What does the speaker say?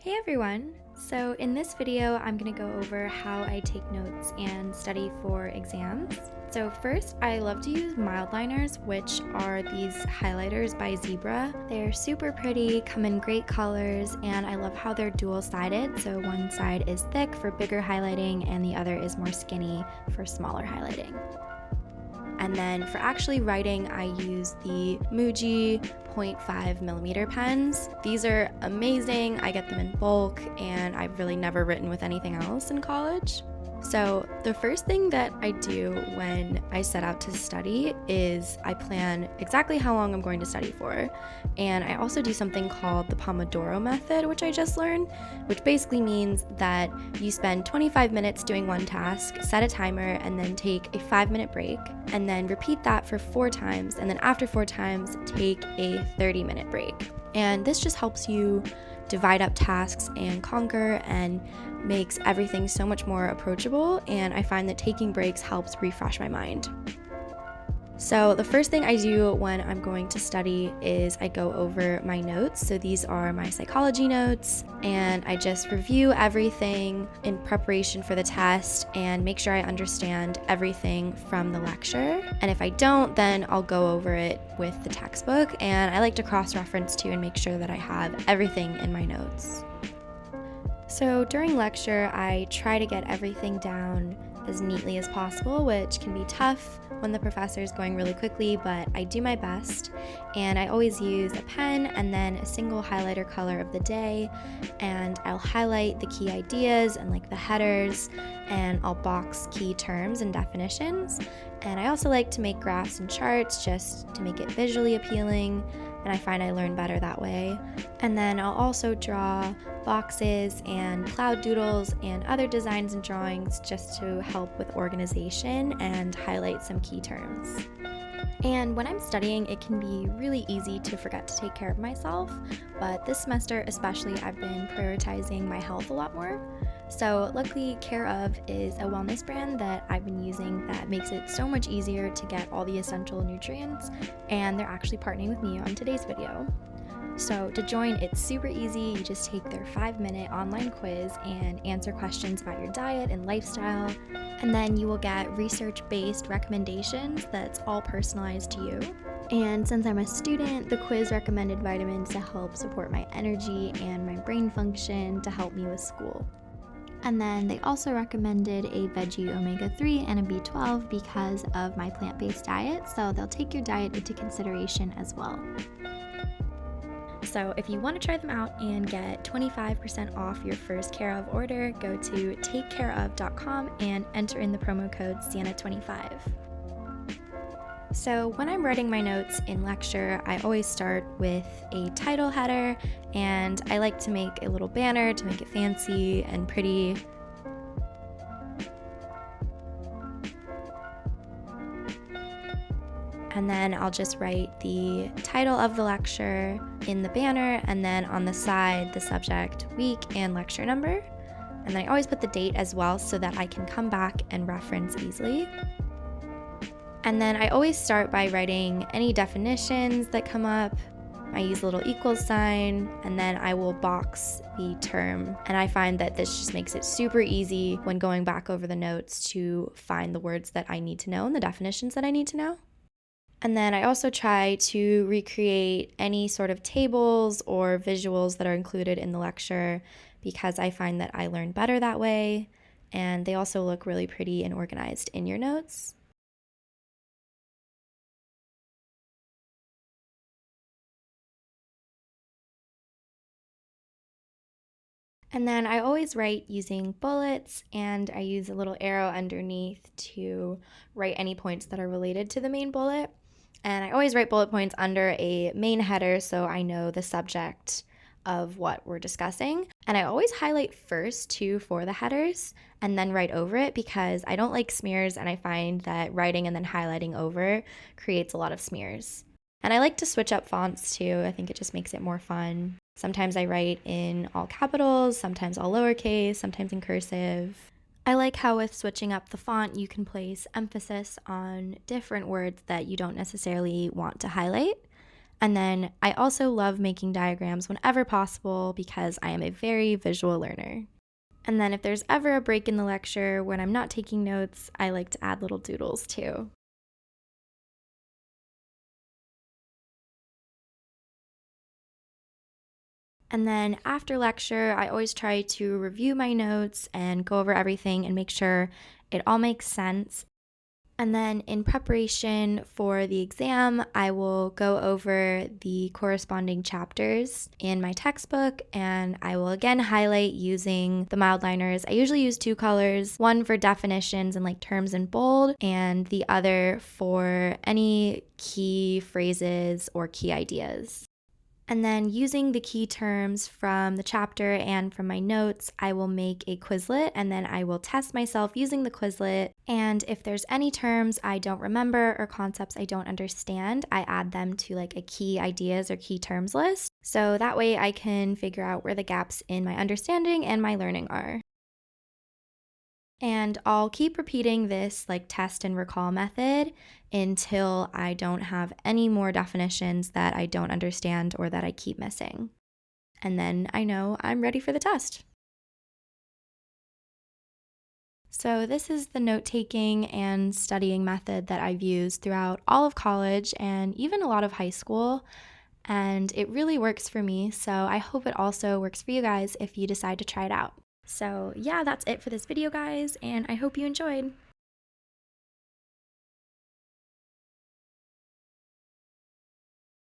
Hey everyone! So in this video, I'm going to go over how I take notes and study for exams. So first, I love to use mild liners, which are these highlighters by Zebra. They're super pretty, come in great colors, and I love how they're dual-sided. So one side is thick for bigger highlighting and the other is more skinny for smaller highlighting. And then for actually writing, I use the Muji 0.5mm pens. These are amazing. I get them in bulk, and I've really never written with anything else in college. So the first thing that I do when I set out to study is I plan exactly how long I'm going to study for. And I also do something called the Pomodoro method, which I just learned, which basically means that you spend 25 minutes doing one task, set a timer, and then take a 5-minute break, and then repeat that for 4 times. And then after 4 times, take a 30-minute break. And this just helps you divide up tasks and conquer and makes everything so much more approachable, and I find that taking breaks helps refresh my mind. So the first thing I do when I'm going to study is I go over my notes. So these are my psychology notes, and I just review everything in preparation for the test and make sure I understand everything from the lecture. And if I don't, then I'll go over it with the textbook, and I like to cross-reference too and make sure that I have everything in my notes. So during lecture, I try to get everything down as neatly as possible, which can be tough when the professor is going really quickly, but I do my best. And I always use a pen and then a single highlighter color of the day, and I'll highlight the key ideas and like the headers, and I'll box key terms and definitions. And I also like to make graphs and charts just to make it visually appealing, and I find I learn better that way. And then I'll also draw boxes and cloud doodles and other designs and drawings just to help with organization and highlight some key terms. And when I'm studying, it can be really easy to forget to take care of myself, but this semester especially, I've been prioritizing my health a lot more. So luckily, Care Of is a wellness brand that I've been using that makes it so much easier to get all the essential nutrients, and they're actually partnering with me on today's video. So to join, it's super easy. You just take their 5-minute online quiz and answer questions about your diet and lifestyle, and then you will get research-based recommendations that's all personalized to you. And since I'm a student, the quiz recommended vitamins to help support my energy and my brain function to help me with school. And then they also recommended a veggie omega-3 and a B12 because of my plant-based diet, so they'll take your diet into consideration as well. So if you want to try them out and get 25% off your first Care Of order, go to takecareof.com and enter in the promo code Sienna25. So when I'm writing my notes in lecture, I always start with a title header, and I like to make a little banner to make it fancy and pretty. And then I'll just write the title of the lecture in the banner, and then on the side, the subject, week, and lecture number. And then I always put the date as well so that I can come back and reference easily. And then I always start by writing any definitions that come up. I use a little equals sign, and then I will box the term. And I find that this just makes it super easy when going back over the notes to find the words that I need to know and the definitions that I need to know. And then I also try to recreate any sort of tables or visuals that are included in the lecture because I find that I learn better that way, and they also look really pretty and organized in your notes. And then I always write using bullets, and I use a little arrow underneath to write any points that are related to the main bullet. And I always write bullet points under a main header so I know the subject of what we're discussing. And I always highlight first too for the headers and then write over it because I don't like smears, and I find that writing and then highlighting over creates a lot of smears. And I like to switch up fonts too. I think it just makes it more fun. Sometimes I write in all capitals, sometimes all lowercase, sometimes in cursive. I like how with switching up the font, you can place emphasis on different words that you don't necessarily want to highlight. And then I also love making diagrams whenever possible because I am a very visual learner. And then if there's ever a break in the lecture when I'm not taking notes, I like to add little doodles too. And then after lecture, I always try to review my notes and go over everything and make sure it all makes sense. And then in preparation for the exam, I will go over the corresponding chapters in my textbook, and I will again highlight using the mildliners. I usually use two colors, one for definitions and like terms in bold, and the other for any key phrases or key ideas. And then using the key terms from the chapter and from my notes, I will make a Quizlet, and then I will test myself using the Quizlet. And if there's any terms I don't remember or concepts I don't understand, I add them to like a key ideas or key terms list. So that way I can figure out where the gaps in my understanding and my learning are. And I'll keep repeating this like test and recall method until I don't have any more definitions that I don't understand or that I keep missing. And then I know I'm ready for the test. So this is the note-taking and studying method that I've used throughout all of college and even a lot of high school. And it really works for me, so I hope it also works for you guys if you decide to try it out. So yeah, that's it for this video, guys, and I hope you enjoyed.